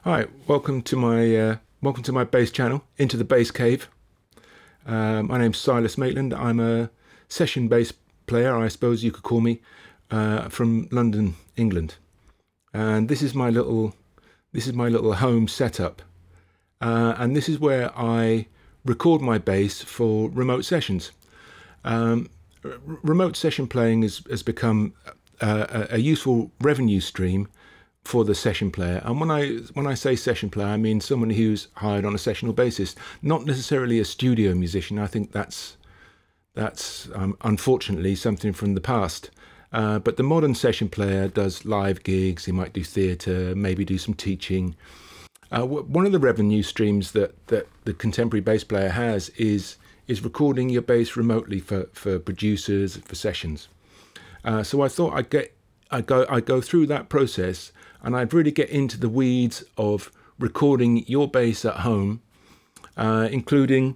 Hi, welcome to my bass channel, Into the Bass Cave. My name's Silas Maitland. I'm a session bass player, I suppose you could call me, from London, England. And this is my little home setup. And this is where I record my bass for remote sessions. Remote session playing has become a useful revenue stream for the session player. And when I say session player, I mean someone who's hired on a sessional basis, not necessarily a studio musician. I think that's unfortunately something from the past. But the modern session player does live gigs. He might do theatre, maybe do some teaching. One of the revenue streams that the contemporary bass player has is recording your bass remotely for producers, for sessions. So I thought I'd go through that process, and I'd really get into the weeds of recording your bass at home, including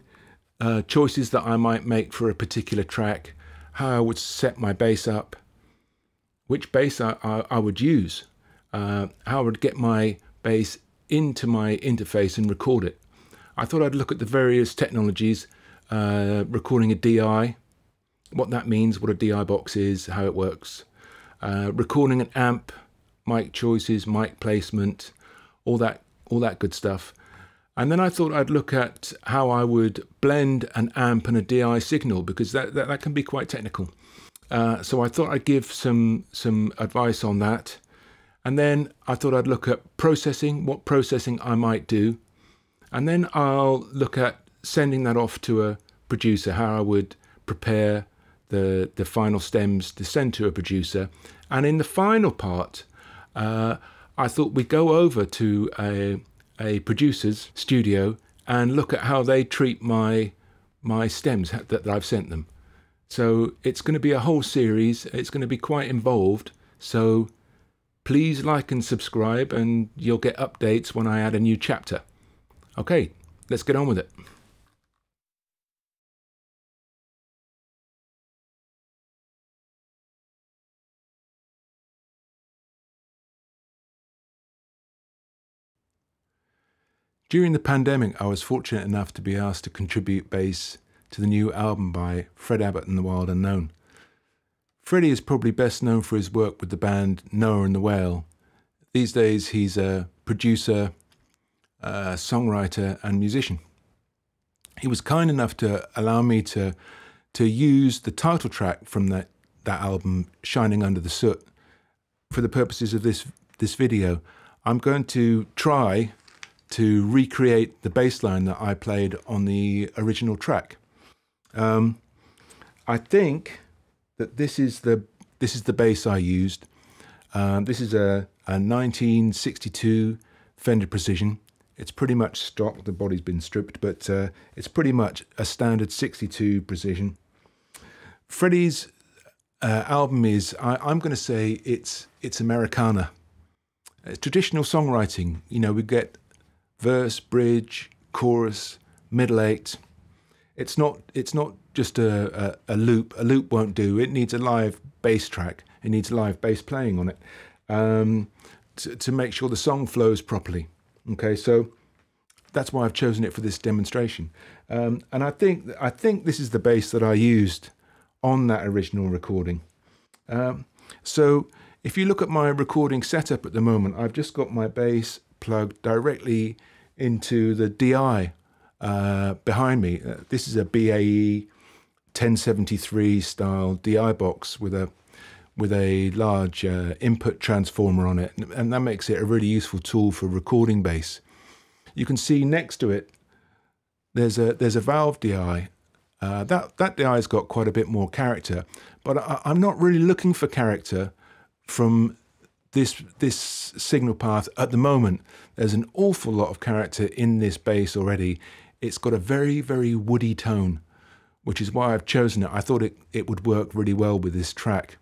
choices that I might make for a particular track, how I would set my bass up, which bass I would use, how I would get my bass into my interface and record it. I thought I'd look at the various technologies, recording a DI, what that means, what a DI box is, how it works, recording an amp, mic choices, mic placement, all that good stuff. And then I thought I'd look at how I would blend an amp and a DI signal, because that can be quite technical. So I thought I'd give some advice on that. And then I thought I'd look at processing, what processing I might do. And then I'll look at sending that off to a producer, how I would prepare the final stems to send to a producer. And in the final part, I thought we'd go over to a producer's studio and look at how they treat my stems that I've sent them. So it's going to be a whole series. It's going to be quite involved. So please like and subscribe, and you'll get updates when I add a new chapter. Okay, let's get on with it. During the pandemic, I was fortunate enough to be asked to contribute bass to the new album by Fred Abbot and the Wild Unknown. Freddie is probably best known for his work with the band Noah and the Whale. These days he's a producer, songwriter and musician. He was kind enough to allow me to use the title track from that album, Shining Under the Soot, for the purposes of this video. I'm going to try to recreate the bass line that I played on the original track. I think that this is the bass I used. This is a 1962 Fender Precision. It's pretty much stock. The body's been stripped, but it's pretty much a standard 62 Precision. Freddie's album is, I'm going to say it's Americana. It's traditional songwriting. You know, we get verse, bridge, chorus, middle eight. It's not just a loop. A loop won't do. It needs a live bass track. It needs live bass playing on it to make sure the song flows properly. Okay, so that's why I've chosen it for this demonstration. And I think this is the bass that I used on that original recording. So if you look at my recording setup at the moment, I've just got my bass plugged directly into the DI behind me. This is a BAE 1073 style DI box with a large input transformer on it, and that makes it a really useful tool for recording bass. You can see next to it there's a valve DI. That DI's got quite a bit more character, but I'm not really looking for character from this signal path at the moment. There's an awful lot of character in this bass already. It's got a very, very woody tone, which is why I've chosen it. I thought it would work really well with this track.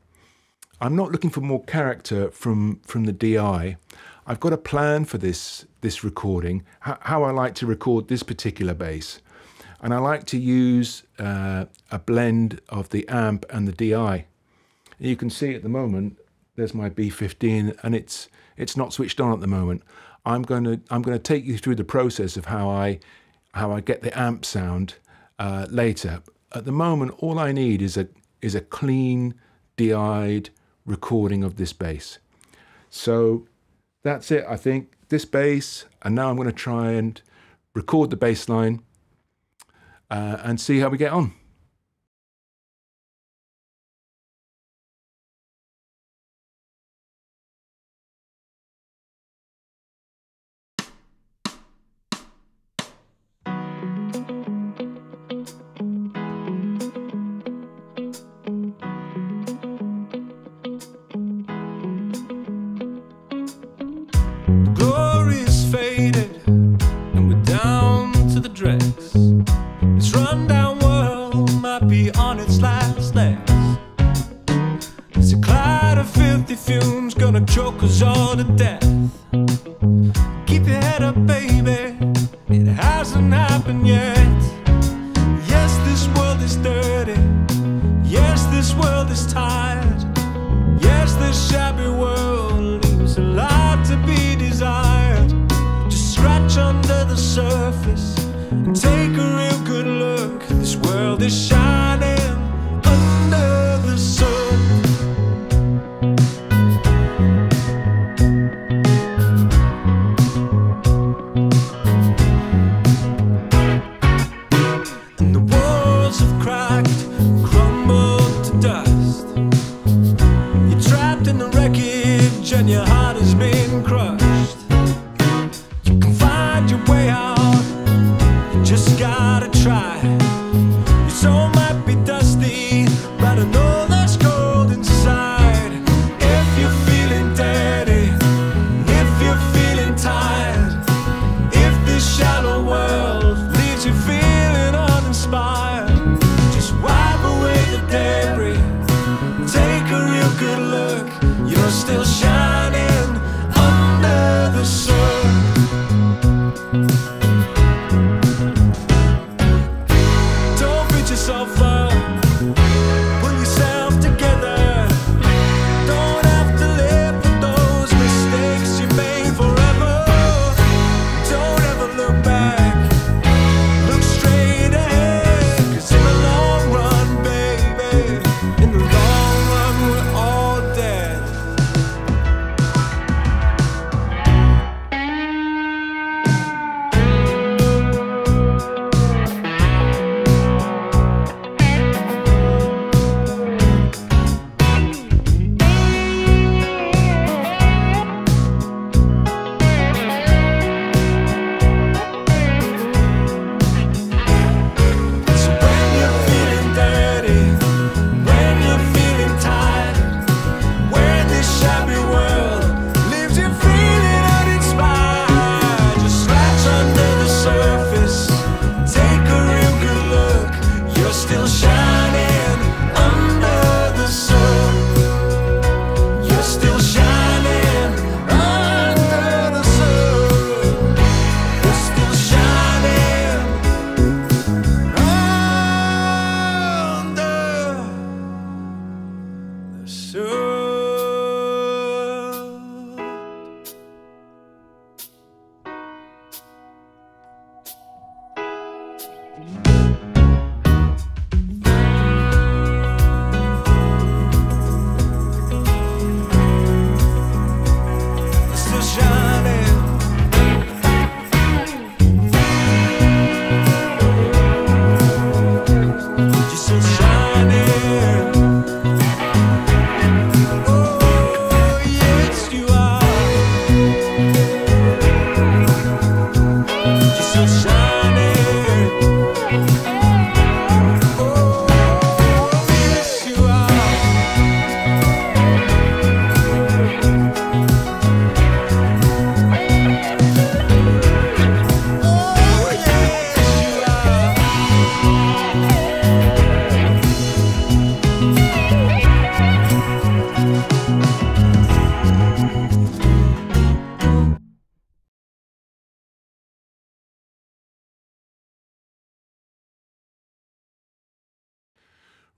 I'm not looking for more character from the DI. I've got a plan for this recording, how I like to record this particular bass. And I like to use a blend of the amp and the DI. You can see at the moment, there's my B15, and it's not switched on at the moment. I'm going to take you through the process of how I get the amp sound later. At the moment, all I need is a clean, de-eyed recording of this bass. So that's it, I think. This bass, and now I'm going to try and record the bass line and see how we get on. This rundown world might be on its last legs. There's a cloud of filthy fumes gonna choke us all to death. Keep your head up, baby, it hasn't happened yet. Yes, this world is dirty. Yes, this world is tired. Yes, this shabby world leaves a lot to be desired. Just scratch under the surface and take a real good look. This world is shining under the sun. And the walls have cracked, crumbled to dust. You're trapped in the wreckage and your heart has been crushed. You can find your way out, just gotta try. Your soul might be dusty, but I know there's gold inside. If you're feeling dirty, if you're feeling tired, if this shallow world leaves you feeling uninspired, just wipe away the debris, take a real good look. You're still shining under the sun. Yourself up, pull yourself together. Don't have to live with those mistakes you made forever. Don't ever look back, look straight ahead. 'Cause in the long run, baby, in the long run, we're all dead.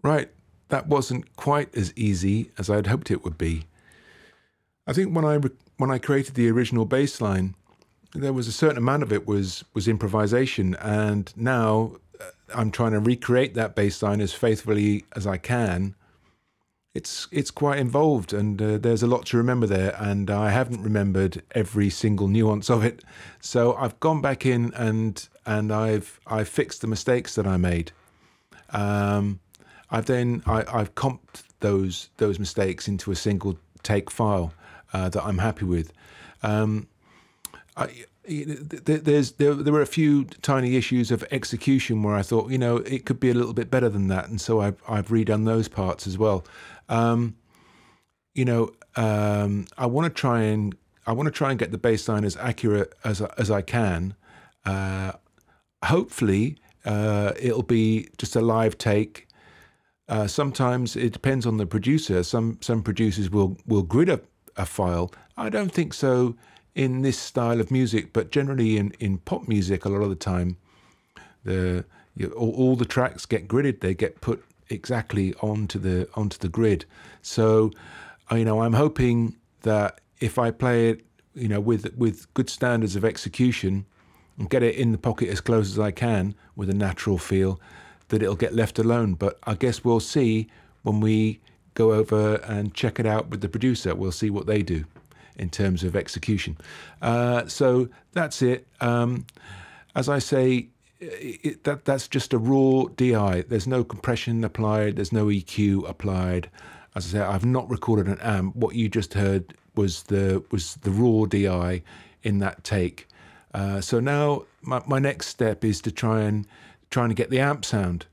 Right, that wasn't quite as easy as I'd hoped it would be. I think when I created the original bass line, there was a certain amount of it was improvisation, and now I'm trying to recreate that bass line as faithfully as I can. It's quite involved, and there's a lot to remember there, and I haven't remembered every single nuance of it. So I've gone back in and I've fixed the mistakes that I made. I've comped those mistakes into a single take file that I'm happy with. There were a few tiny issues of execution where I thought, you know, it could be a little bit better than that, and so I've redone those parts as well. You know, I want to try and get the bass line as accurate as I can. Hopefully, it'll be just a live take. Sometimes it depends on the producer. Some producers will grid a file. I don't think so in this style of music, but generally in pop music, a lot of the time, all the tracks get gridded. They get put exactly onto the grid. So, you know, I'm hoping that if I play it, you know, with good standards of execution and get it in the pocket as close as I can with a natural feel, that it'll get left alone. But I guess we'll see when we go over and check it out with the producer. We'll see what they do in terms of execution. So that's it. As I say, that's just a raw DI. There's no compression applied. There's no EQ applied. As I say, I've not recorded an amp. What you just heard was the raw DI in that take. So now my next step is to trying to get the amp sound,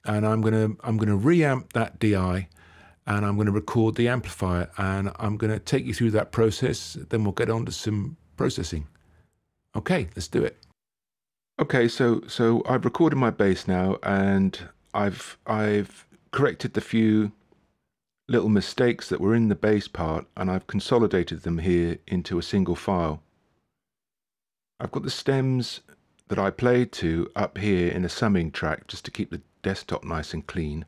and I'm gonna reamp that DI, and I'm going to record the amplifier, and I'm going to take you through that process. Then we'll get on to some processing. Okay, let's do it. Okay, so I've recorded my bass now, and I've corrected the few little mistakes that were in the bass part, and I've consolidated them here into a single file. I've got the stems that I played to up here in a summing track just to keep the desktop nice and clean.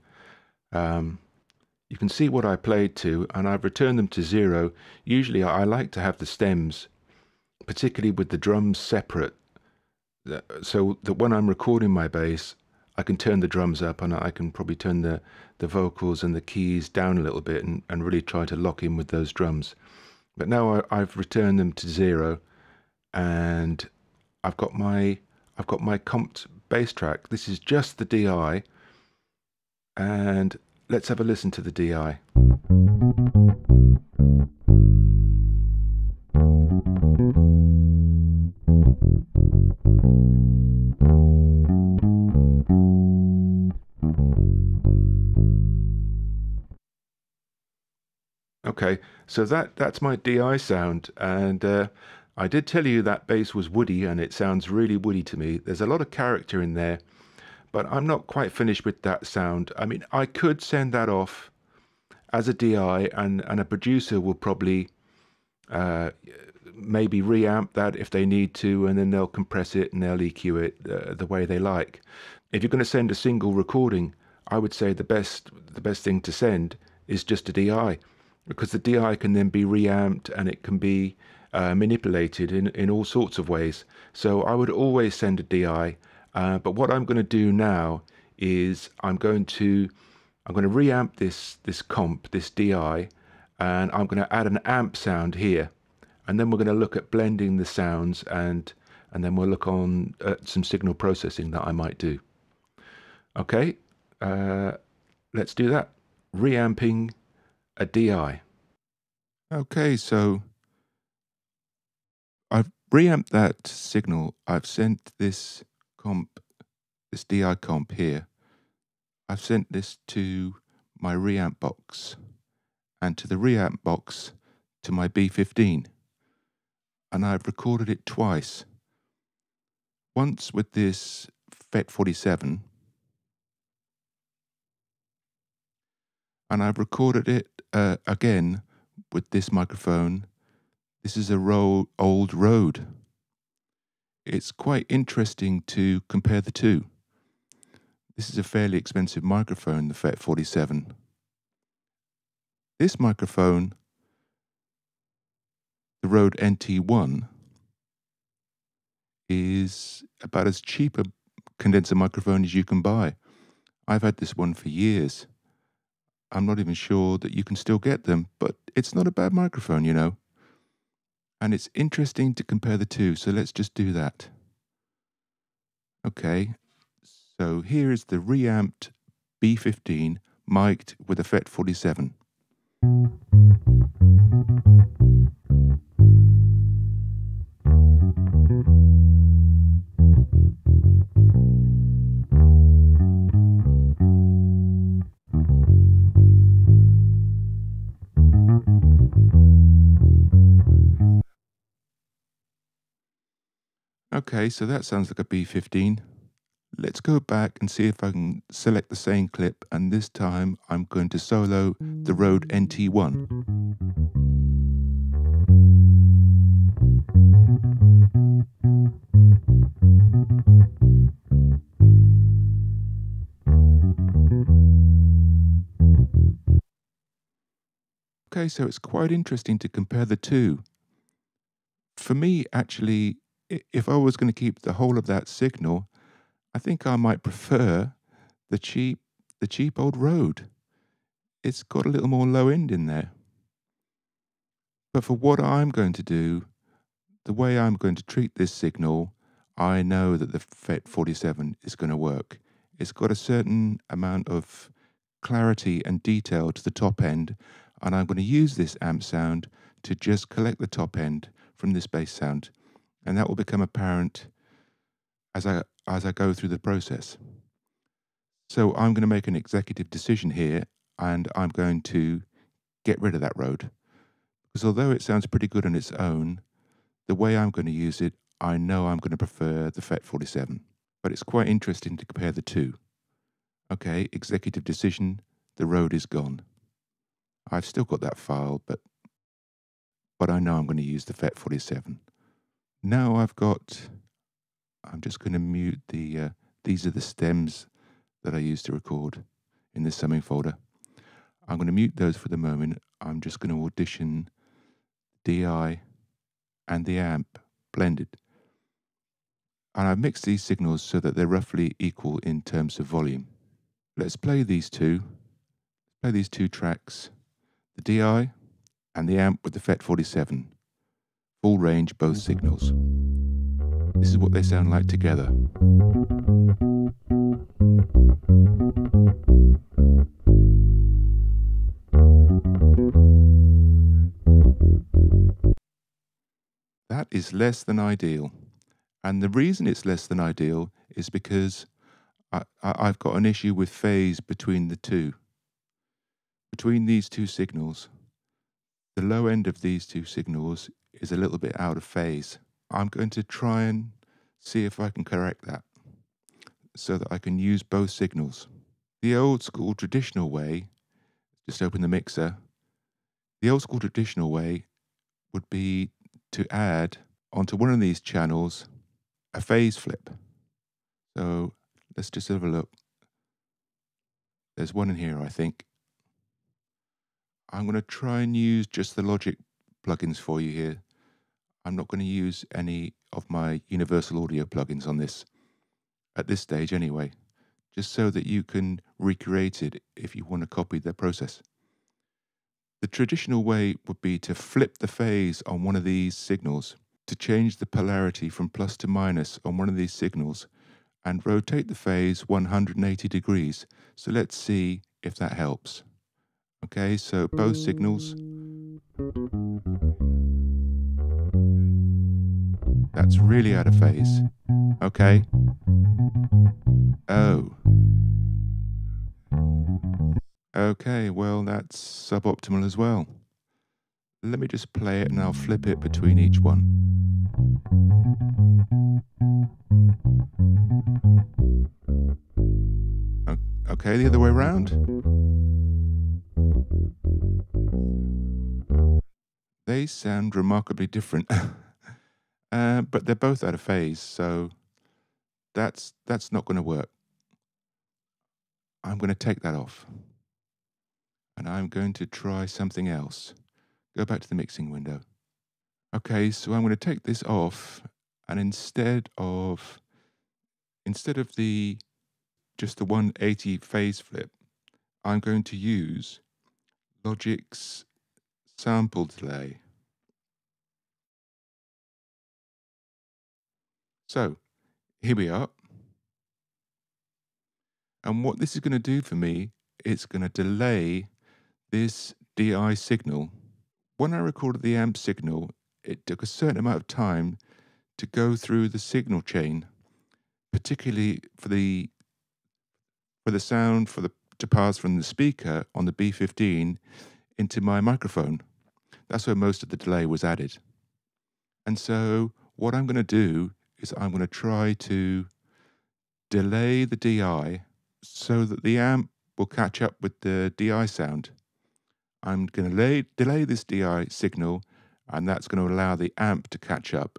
You can see what I played to, and I've returned them to 0. Usually I like to have the stems, particularly with the drums, separate, so that when I'm recording my bass, I can turn the drums up, and I can probably turn the vocals and the keys down a little bit and really try to lock in with those drums. But now I've returned them to 0, and I've got my comped bass track. This is just the DI, and let's have a listen to the DI. Okay, so that's my DI sound, and I did tell you that bass was woody, and it sounds really woody to me. There's a lot of character in there, but I'm not quite finished with that sound. I mean, I could send that off as a DI, and a producer will probably maybe reamp that if they need to, and then they'll compress it and they'll EQ it the way they like. If you're going to send a single recording, I would say the best thing to send is just a DI, because the DI can then be reamped, and it can be manipulated in all sorts of ways. So I would always send a DI. But what I'm going to do now is I'm going to reamp this comp, this DI, and I'm going to add an amp sound here, and then we're going to look at blending the sounds, and then we'll look on at some signal processing that I might do. Okay, let's do that. Reamping a DI. Okay, so I've reamped that signal. I've sent this DI comp here. I've sent this to my reamp box, and to the reamp box to my B15, and I've recorded it twice. Once with this FET47, and I've recorded it again with this microphone. This is a old Rode. It's quite interesting to compare the two. This is a fairly expensive microphone, the FET47. This microphone, the Rode NT1, is about as cheap a condenser microphone as you can buy. I've had this one for years. I'm not even sure that you can still get them, but it's not a bad microphone, you know. And it's interesting to compare the two, so let's just do that. Okay, so here is the reamped B15 mic'd with a FET 47. Okay, so that sounds like a B15. Let's go back and see if I can select the same clip, and this time I'm going to solo the Rode NT1. Okay, so it's quite interesting to compare the two. For me, actually, if I was going to keep the whole of that signal, I think I might prefer the cheap old Rode. It's got a little more low end in there. But for what I'm going to do, the way I'm going to treat this signal, I know that the FET 47 is going to work. It's got a certain amount of clarity and detail to the top end, and I'm going to use this amp sound to just collect the top end from this bass sound, and that will become apparent as I go through the process. So I'm going to make an executive decision here, and I'm going to get rid of that Rode, because although it sounds pretty good on its own, the way I'm going to use it, I know I'm going to prefer the FET 47. But it's quite interesting to compare the two. Okay, executive decision, the Rode is gone. I've still got that file, but I know I'm going to use the FET 47. Now I'm just going to mute the, these are the stems that I used to record in this summing folder. I'm going to mute those for the moment. I'm just going to audition DI and the amp blended. And I've mixed these signals so that they're roughly equal in terms of volume. Let's play these two tracks, the DI and the amp with the FET 47. Full range, both signals. This is what they sound like together. That is less than ideal. And the reason it's less than ideal is because I've got an issue with phase between the two. Between these two signals, the low end of these two signals is a little bit out of phase. I'm going to try and see if I can correct that so that I can use both signals. The old school traditional way, just open the mixer, the old school traditional way would be to add onto one of these channels a phase flip. So let's just have a look. There's one in here, I think. I'm going to try and use just the Logic plugins for you here. I'm not going to use any of my Universal Audio plugins on this, at this stage anyway, just so that you can recreate it if you want to copy the process. The traditional way would be to flip the phase on one of these signals, to change the polarity from plus to minus on one of these signals, and rotate the phase 180 degrees. So let's see if that helps. Okay, so both signals. That's really out of phase. Okay. Oh. Okay, well, that's suboptimal as well. Let me just play it and I'll flip it between each one. Okay, the other way around. They sound remarkably different, but they're both out of phase, so that's not going to work. I'm going to take that off, and I'm going to try something else. Go back to the mixing window. Okay, so I'm going to take this off, And instead of the just the 180 phase flip, I'm going to use Logic's sample delay. So here we are. And what this is going to do for me, it's going to delay this DI signal. When I recorded the amp signal, it took a certain amount of time to go through the signal chain, particularly for the sound to pass from the speaker on the B15 into my microphone. That's where most of the delay was added. And so what I'm going to do is I'm going to try to delay the DI so that the amp will catch up with the DI sound. I'm going to delay this DI signal, and that's going to allow the amp to catch up.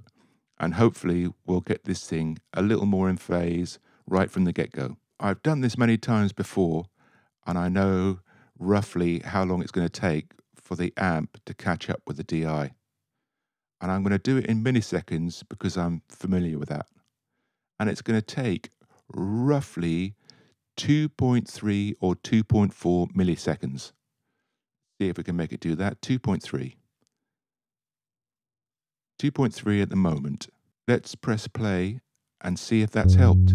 And hopefully we'll get this thing a little more in phase right from the get-go. I've done this many times before, and I know roughly how long it's going to take for the amp to catch up with the DI. And I'm going to do it in milliseconds because I'm familiar with that. And it's going to take roughly 2.3 or 2.4 milliseconds. See if we can make it do that. 2.3. 2.3 at the moment. Let's press play and see if that's helped.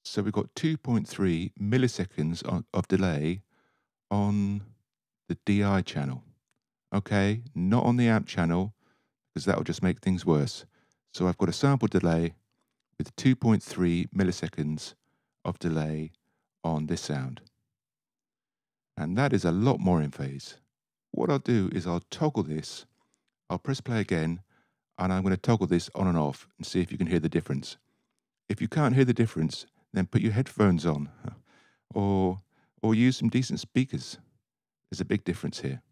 So we've got 2.3 milliseconds of delay on the DI channel. Okay, not on the amp channel, because that will just make things worse. So I've got a sample delay with 2.3 milliseconds of delay on this sound. And that is a lot more in phase. What I'll do is I'll toggle this, I'll press play again, and I'm going to toggle this on and off and see if you can hear the difference. If you can't hear the difference, then put your headphones on or use some decent speakers. There's a big difference here.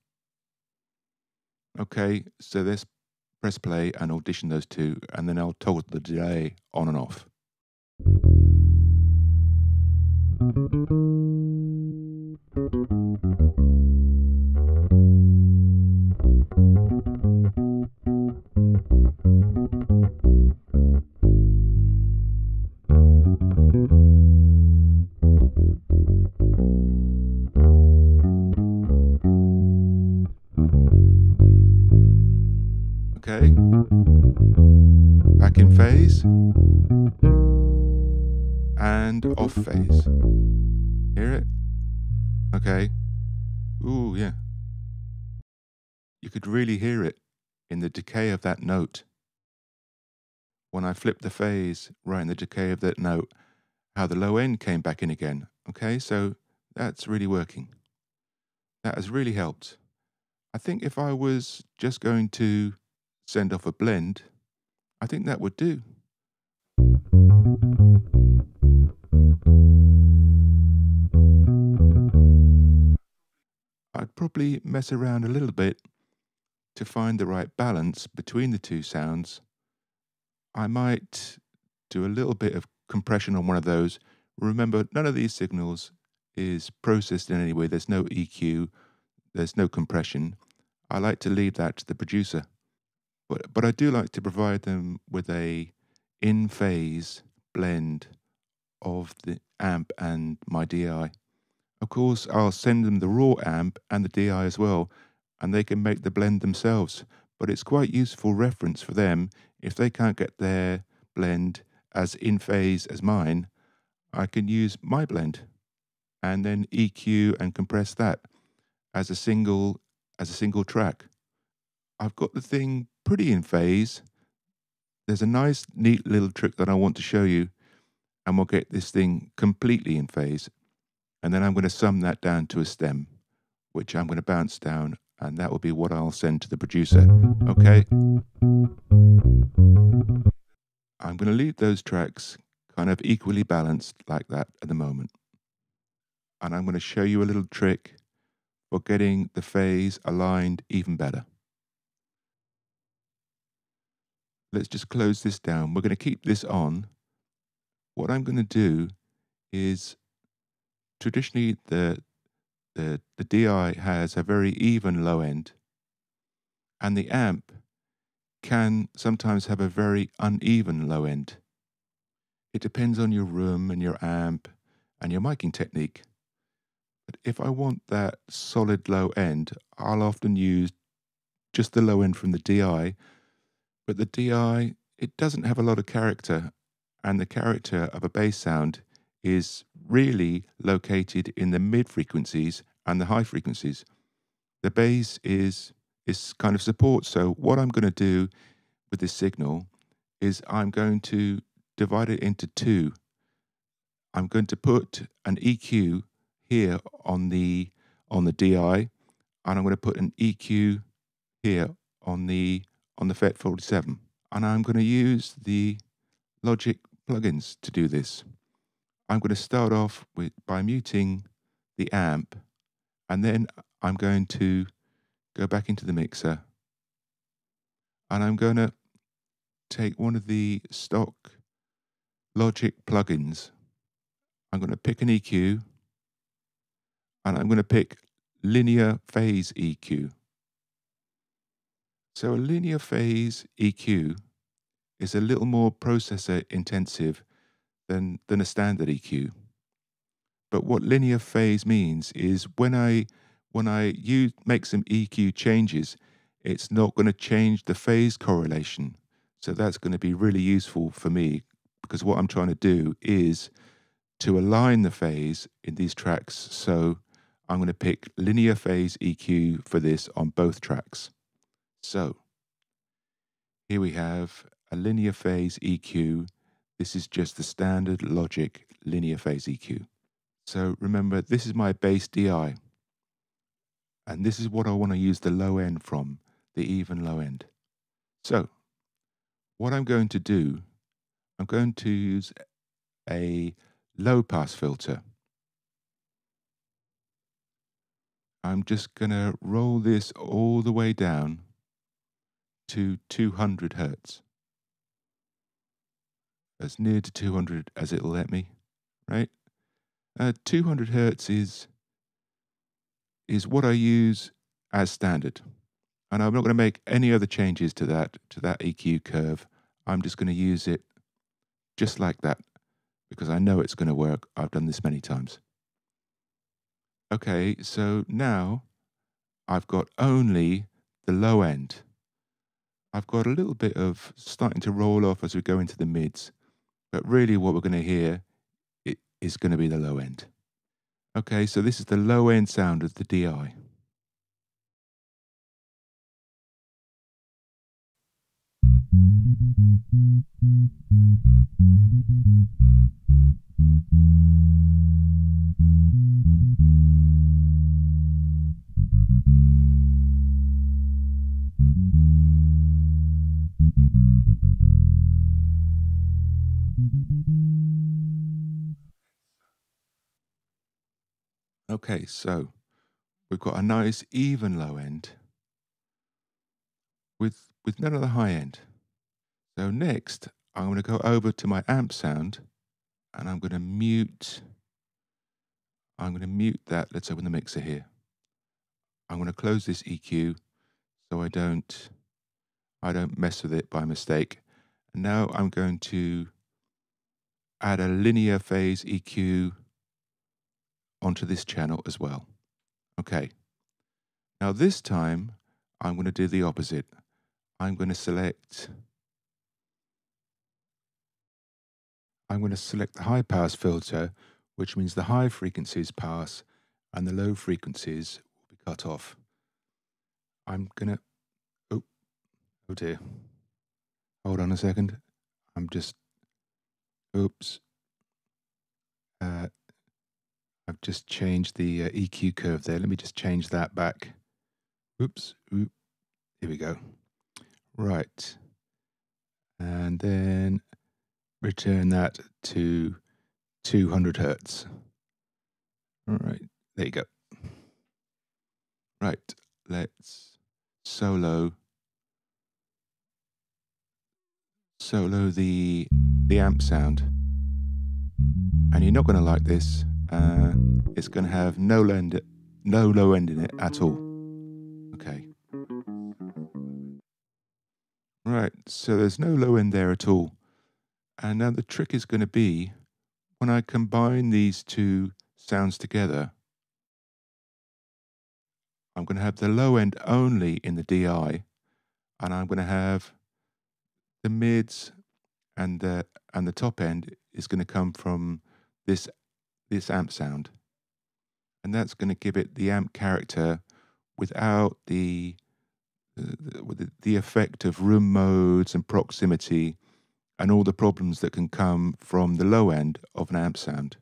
Okay, so let's press play and audition those two, and then I'll toggle the delay on and off. Okay, back in phase and off phase. Hear it? Okay. Ooh, yeah. You could really hear it in the decay of that note. When I flipped the phase right in the decay of that note, how the low end came back in again. Okay, so that's really working. That has really helped. I think if I was just going to send off a blend, I think that would do. I'd probably mess around a little bit to find the right balance between the two sounds. I might do a little bit of compression on one of those. Remember, none of these signals is processed in any way. There's no EQ, there's no compression. I like to leave that to the producer. But I do like to provide them with a in-phase blend of the amp and my DI. Of course, I'll send them the raw amp and the DI as well, and they can make the blend themselves. But it's quite useful reference for them. If they can't get their blend as in phase as mine, I can use my blend and then EQ and compress that as a single track. I've got the thing pretty in phase. There's a nice, neat little trick that I want to show you, and we'll get this thing completely in phase. And then I'm going to sum that down to a stem, which I'm going to bounce down, and that will be what I'll send to the producer. Okay? I'm going to leave those tracks kind of equally balanced like that at the moment. And I'm going to show you a little trick for getting the phase aligned even better. let's just close this down. We're going to keep this on. What I'm going to do is, traditionally the DI has a very even low end, and the amp can sometimes have a very uneven low end. It depends on your room and your amp and your miking technique. But if I want that solid low end, I'll often use just the low end from the DI. But the DI, it doesn't have a lot of character, and the character of a bass sound is really located in the mid frequencies and the high frequencies. The bass is kind of support. So what I'm going to do with this signal is I'm going to divide it into two. I'm going to put an EQ here on the DI, and I'm going to put an EQ here on the FET 47, and I'm going to use the Logic plugins to do this. I'm going to start off by muting the amp, and then I'm going to go back into the mixer, and I'm going to take one of the stock Logic plugins. I'm going to pick an EQ, and I'm going to pick linear phase EQ. So a linear phase EQ is a little more processor intensive than a standard EQ. But what linear phase means is when I make some EQ changes, it's not going to change the phase correlation. So that's going to be really useful for me, because what I'm trying to do is to align the phase in these tracks. So I'm going to pick linear phase EQ for this on both tracks. So here we have a linear phase EQ. This is just the standard Logic linear phase EQ. So remember, this is my bass DI, and this is what I want to use the low end from, the even low end. So what I'm going to do, I'm going to use a low pass filter. I'm just going to roll this all the way down to 200 hertz. As near to 200 as it'll let me, right? 200 hertz is what I use as standard. And I'm not going to make any other changes to that EQ curve. I'm just going to use it just like that, because I know it's going to work. I've done this many times. Okay, so now I've got only the low end. I've got a little bit of starting to roll off as we go into the mids, but really what we're going to hear is going to be the low end. Okay, so this is the low end sound of the DI. Okay, so we've got a nice even low end with none of the high end. So next, I'm going to go over to my amp sound, and I'm going to mute that. Let's open the mixer here. I'm going to close this EQ so I don't mess with it by mistake. And now I'm going to add a linear phase EQ onto this channel as well. Okay. Now this time I'm going to do the opposite. I'm going to select the high pass filter, which means the high frequencies pass and the low frequencies will be cut off. I'm going to, oh dear. Hold on a second. Oops. I've just changed the EQ curve there. Let me just change that back. Oops. Oop. Here we go. Right. And then return that to 200 hertz. All right. There you go. Right. Let's solo solo the amp sound. And you're not going to like this. It's going to have no low end in it at all. Okay. Right, so there's no low end there at all. And now the trick is going to be, when I combine these two sounds together, I'm going to have the low end only in the DI, and I'm going to have the mids and the top end is going to come from this amp sound. And that's going to give it the amp character without the effect of room modes and proximity and all the problems that can come from the low end of an amp sound.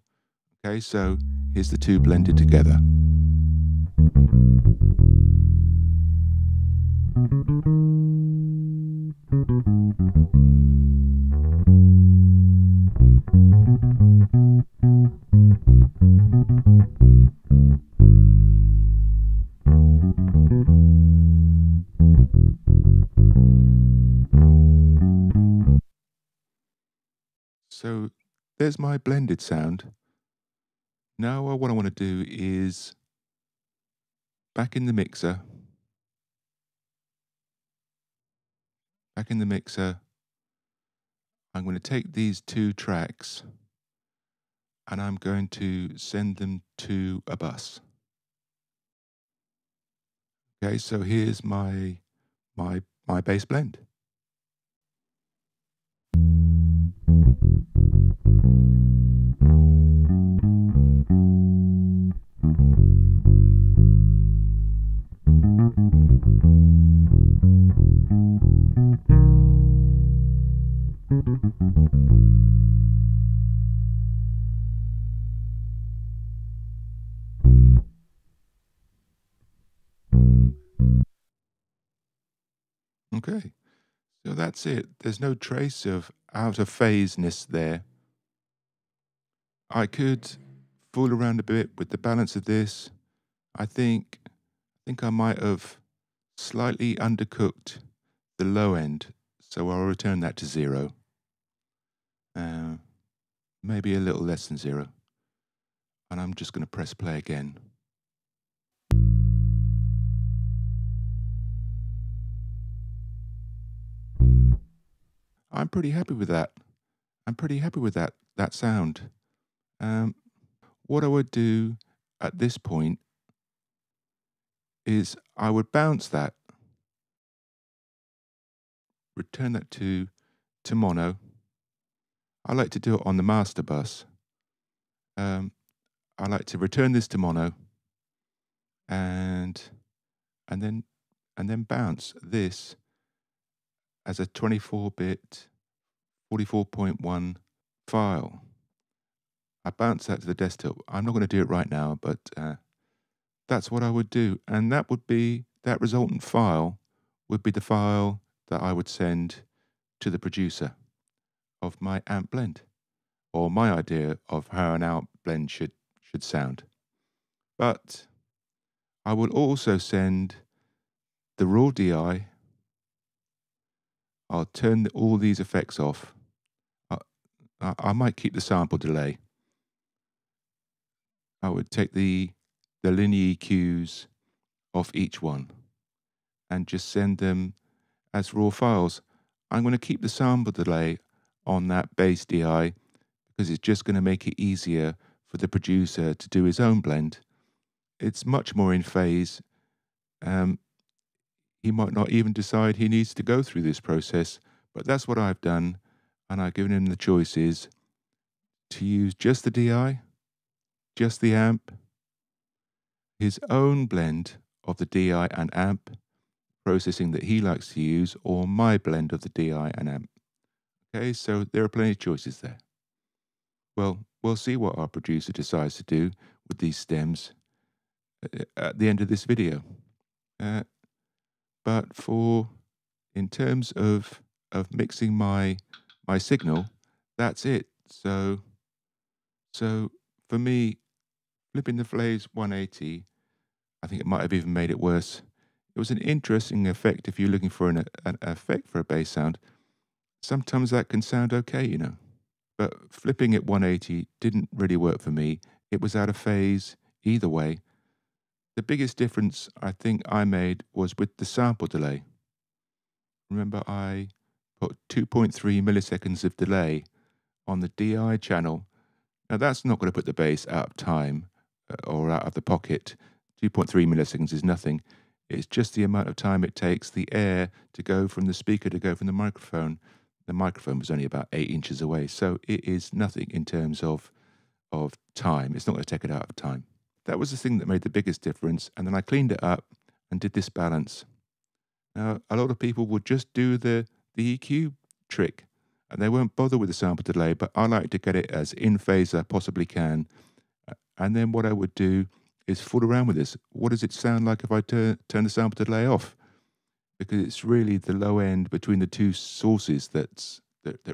Okay, so here's the two blended together. So there's my blended sound. Now what I want to do is, back in the mixer, I'm going to take these two tracks and I'm going to send them to a bus. Okay, so here's my bass blend. Okay, so that's it. There's no trace of out of phaseness there. I could fool around a bit with the balance of this. I think I might have slightly undercooked the low end, so I'll return that to 0. Maybe a little less than 0. And I'm just going to press play again. I'm pretty happy with that. I'm pretty happy with that sound. What I would do at this point is I would bounce that, return that to mono. I like to do it on the master bus. I like to return this to mono, and then bounce this as a 24-bit 44.1 file. I bounce that to the desktop. I'm not going to do it right now, but that's what I would do. And that resultant file would be the file that I would send to the producer of my amp blend, or my idea of how an amp blend should sound. But I will also send the raw DI. I'll turn all these effects off. I might keep the sample delay. I would take the linear EQs off each one and just send them as raw files. I'm going to keep the sample delay on that bass DI because it's just going to make it easier for the producer to do his own blend. It's much more in phase. He might not even decide he needs to go through this process, but that's what I've done, and I've given him the choices to use just the DI, just the amp, his own blend of the DI and amp processing that he likes to use, or my blend of the DI and amp. Okay, so there are plenty of choices there. Well, we'll see what our producer decides to do with these stems at the end of this video. But in terms of mixing my signal, that's it. So for me, flipping the Flaves 180, I think it might have even made it worse. It was an interesting effect if you're looking for an effect for a bass sound. sometimes that can sound okay, you know. But flipping it 180 didn't really work for me. It was out of phase either way. The biggest difference I think I made was with the sample delay. Remember, I put 2.3 milliseconds of delay on the DI channel. Now that's not going to put the bass out of time or out of the pocket. 2.3 milliseconds is nothing. It's just the amount of time it takes the air to go from the speaker to go from the microphone. The microphone was only about 8 inches away, so it is nothing in terms of time. It's not going to take it out of time. That was the thing that made the biggest difference, and then I cleaned it up and did this balance. Now, a lot of people would just do the EQ trick, and they won't bother with the sample delay, but I like to get it as in phase as I possibly can. And then what I would do is fool around with this. What does it sound like if I turn the sample delay off? Because it's really the low end between the two sources that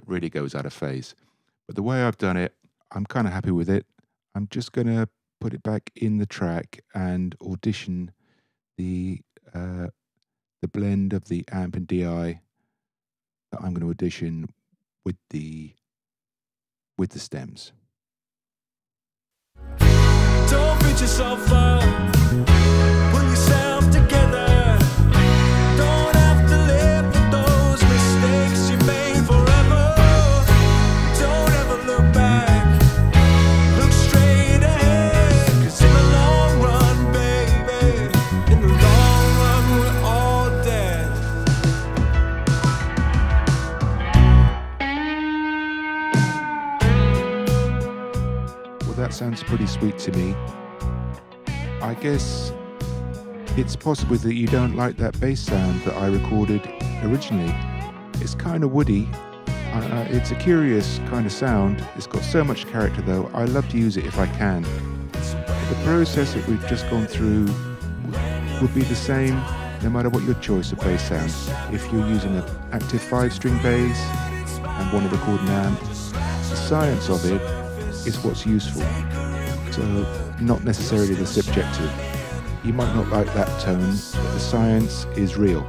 really goes out of phase. But the way I've done it, I'm kind of happy with it. I'm just going to put it back in the track and audition the blend of the amp and DI that I'm going to audition with the stems. Don't beat yourself up, pull yourself together. Don't have to live with those mistakes you made forever. Don't ever look back, look straight ahead. 'Cause in the long run, baby, in the long run, we're all dead. Well, that sounds pretty sweet to me. I guess it's possible that you don't like that bass sound that I recorded originally. It's kind of woody. It's a curious kind of sound. It's got so much character though. I love to use it if I can. The process that we've just gone through would be the same no matter what your choice of bass sound. If you're using an active 5-string bass and want to record an amp, the science of it is what's useful. So not necessarily the subjective. You might not like that tone, but the science is real.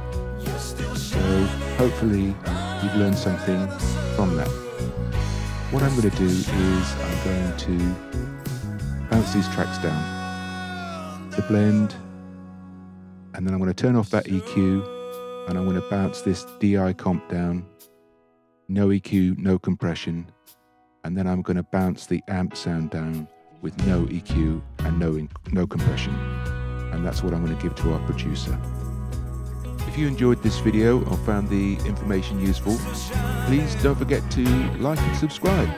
So hopefully you've learned something from that. What I'm going to do is I'm going to bounce these tracks down, the blend, and then I'm going to turn off that EQ and I'm going to bounce this DI comp down, no EQ, no compression, and then I'm going to bounce the amp sound down with no EQ and no compression. And that's what I'm going to give to our producer. If you enjoyed this video or found the information useful, please don't forget to like and subscribe.